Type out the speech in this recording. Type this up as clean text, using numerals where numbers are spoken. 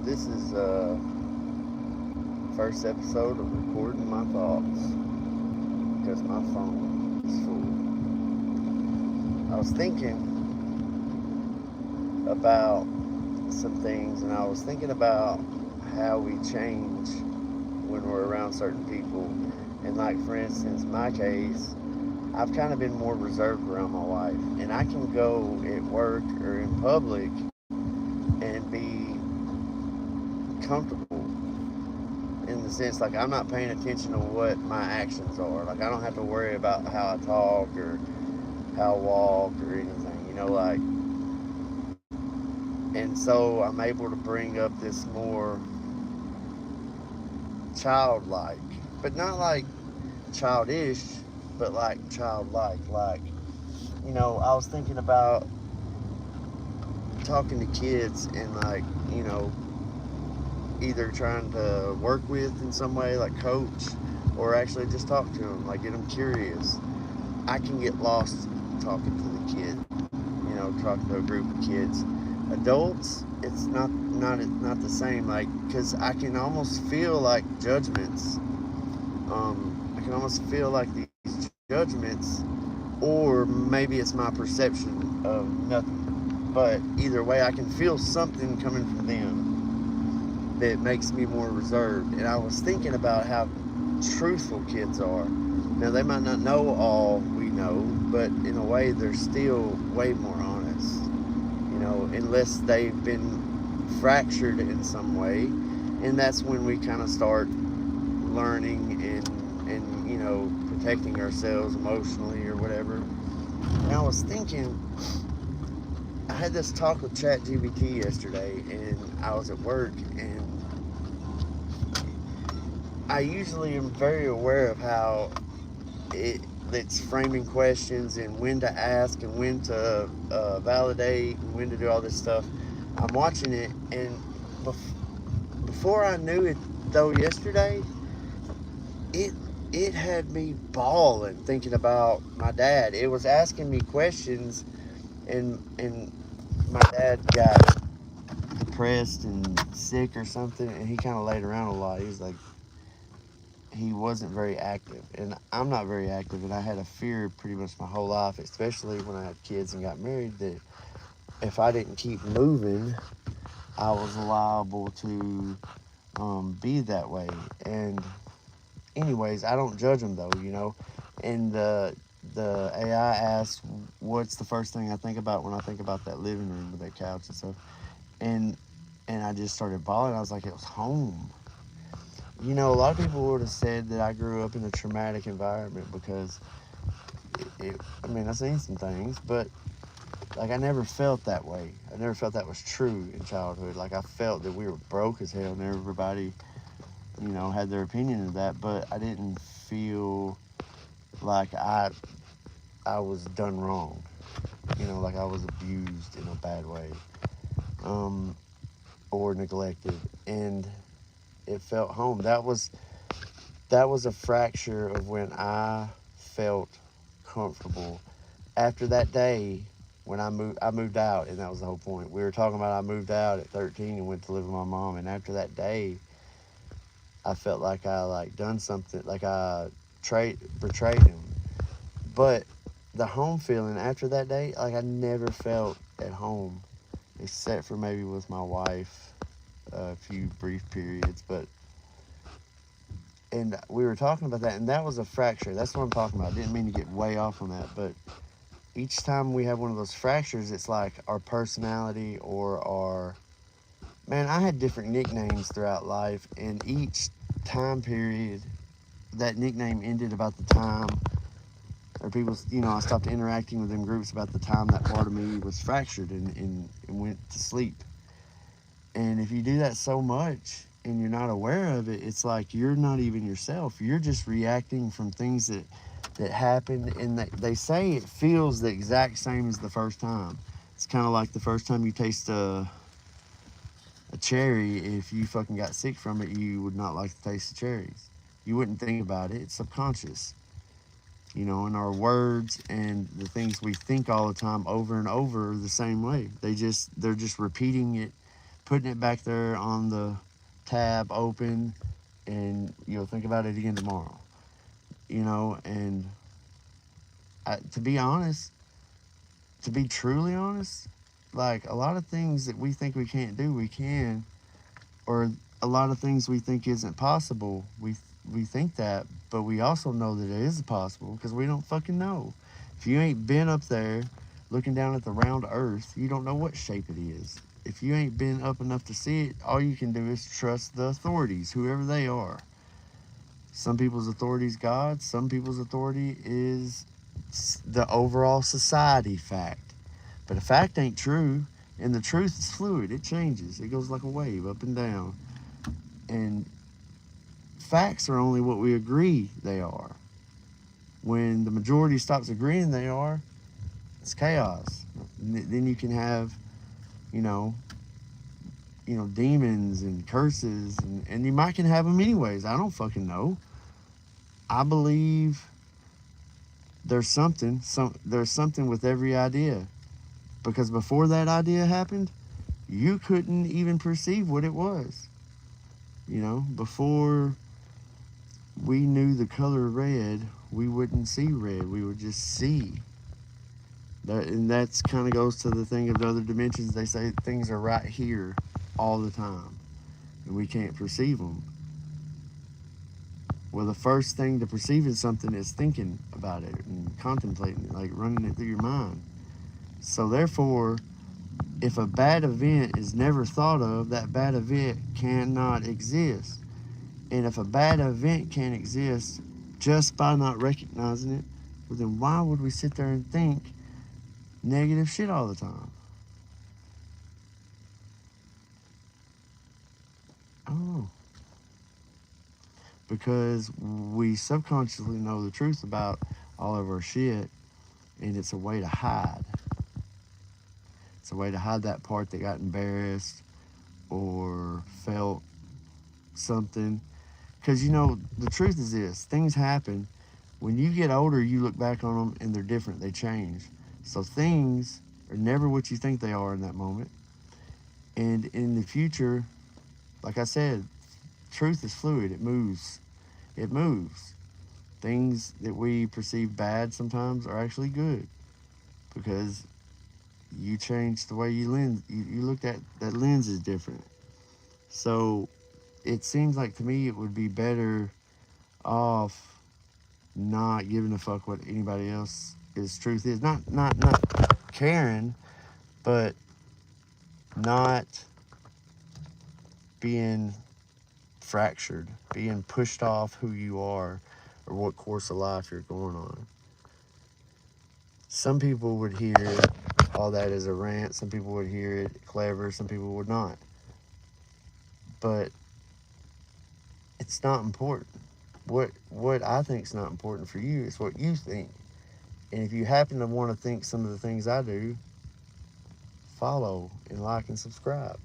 This is first episode of recording my thoughts because my phone is full. I was thinking about some things, and I was thinking about how we change when we're around certain people. And like for instance, my case, I've kind of been more reserved around my wife, and I can go at work or in public and be comfortable in the sense like I'm not paying attention to what my actions are. Like I don't have to worry about how I talk or how I walk or anything, like. And so I'm able to bring up this more childlike, but not like childish, but like childlike. Like, I was thinking about talking to kids and like, either trying to work with in some way, like coach, or actually just talk to them, like get them curious. I can get lost talking to the kid, talking to a group of kids. Adults, it's not the same, like, because I can almost feel like judgments. I can almost feel like these judgments, or maybe it's my perception of nothing. But either way, I can feel something coming from them that makes me more reserved. And I was thinking about how truthful kids are. Now, they might not know all we know, but in a way, they're still way more honest, unless they've been fractured in some way. And that's when we kind of start learning and protecting ourselves emotionally or whatever. And I was thinking, I had this talk with ChatGPT yesterday, and I was at work, and I usually am very aware of how it's framing questions and when to ask and when to validate and when to do all this stuff. I'm watching it, and before I knew it, though, yesterday, it it had me bawling thinking about my dad. It was asking me questions, and my dad got depressed and sick or something, and he kind of laid around a lot. He was like, he wasn't very active, and I'm not very active, and I had a fear pretty much my whole life, especially when I had kids and got married, that if I didn't keep moving, I was liable to be that way. And anyways, I don't judge them though. And the AI asked, "What's the first thing I think about when I think about that living room with that couch and stuff?" And I just started bawling. I was like, "It was home." A lot of people would have said that I grew up in a traumatic environment because I mean, I've seen some things, but like I never felt that way. I never felt that was true in childhood. Like I felt that we were broke as hell, and everybody, had their opinion of that. But I didn't feel like I was done wrong. Like I was abused in a bad way, um, or neglected, and it felt home. That was a fracture of when I felt comfortable. After that day, when I moved out, and that was the whole point. We were talking about I moved out at 13 and went to live with my mom, and after that day, I felt like I done something, like I betrayed him. But the home feeling after that day, like I never felt at home, except for maybe with my wife, a few brief periods. But and we were talking about that, and that was a fracture. That's what I'm talking about. I didn't mean to get way off on that, but each time we have one of those fractures, it's like our personality or our man. I had different nicknames throughout life, and each time period, that nickname ended about the time, or people, I stopped interacting with them groups about the time that part of me was fractured and went to sleep. And if you do that so much and you're not aware of it, it's like you're not even yourself. You're just reacting from things that happened, and they say it feels the exact same as the first time. It's kind of like the first time you taste a cherry. If you fucking got sick from it, you would not like the taste of cherries. You wouldn't think about it. It's subconscious. And our words and the things we think all the time over and over are the same way. They're just repeating it putting it back there on the tab open, and you'll think about it again tomorrow. And to be honest, to be truly honest, like a lot of things that we think we can't do, we can, or a lot of things we think isn't possible, we think that, but we also know that it is possible because we don't fucking know. If you ain't been up there looking down at the round earth, you don't know what shape it is. If you ain't been up enough to see it, all you can do is trust the authorities, whoever they are. Some people's authority is God. Some people's authority is the overall society fact. But a fact ain't true, and the truth is fluid. It changes. It goes like a wave up and down. And facts are only what we agree they are. When the majority stops agreeing they are, it's chaos. Then you can have, demons and curses, and you might can have them anyways. I don't fucking know. I believe there's something with every idea, because before that idea happened, you couldn't even perceive what it was. Before we knew the color red, we wouldn't see red. We would just see. And that's kind of goes to the thing of the other dimensions. They say things are right here all the time, and we can't perceive them. Well, the first thing to perceiving something is thinking about it and contemplating it, like running it through your mind. So therefore, if a bad event is never thought of, that bad event cannot exist. And if a bad event can't exist just by not recognizing it, well, then why would we sit there and think negative shit all the time? I don't know. Because we subconsciously know the truth about all of our shit, and it's a way to hide. It's a way to hide that part that got embarrassed or felt something. Because, the truth is this. Things happen. When you get older, you look back on them, and they're different. They change. So things are never what you think they are in that moment. And in the future, like I said, truth is fluid. It moves. It moves. Things that we perceive bad sometimes are actually good, because you change the way you look at that lens is different. So it seems like to me it would be better off not giving a fuck what anybody else's truth is. Not caring, but not being fractured, being pushed off who you are or what course of life you're going on. Some people would hear all that as a rant. Some people would hear it clever. Some people would not. But it's not important. What I think is not important for you is what you think. And if you happen to want to think some of the things I do, follow and like and subscribe.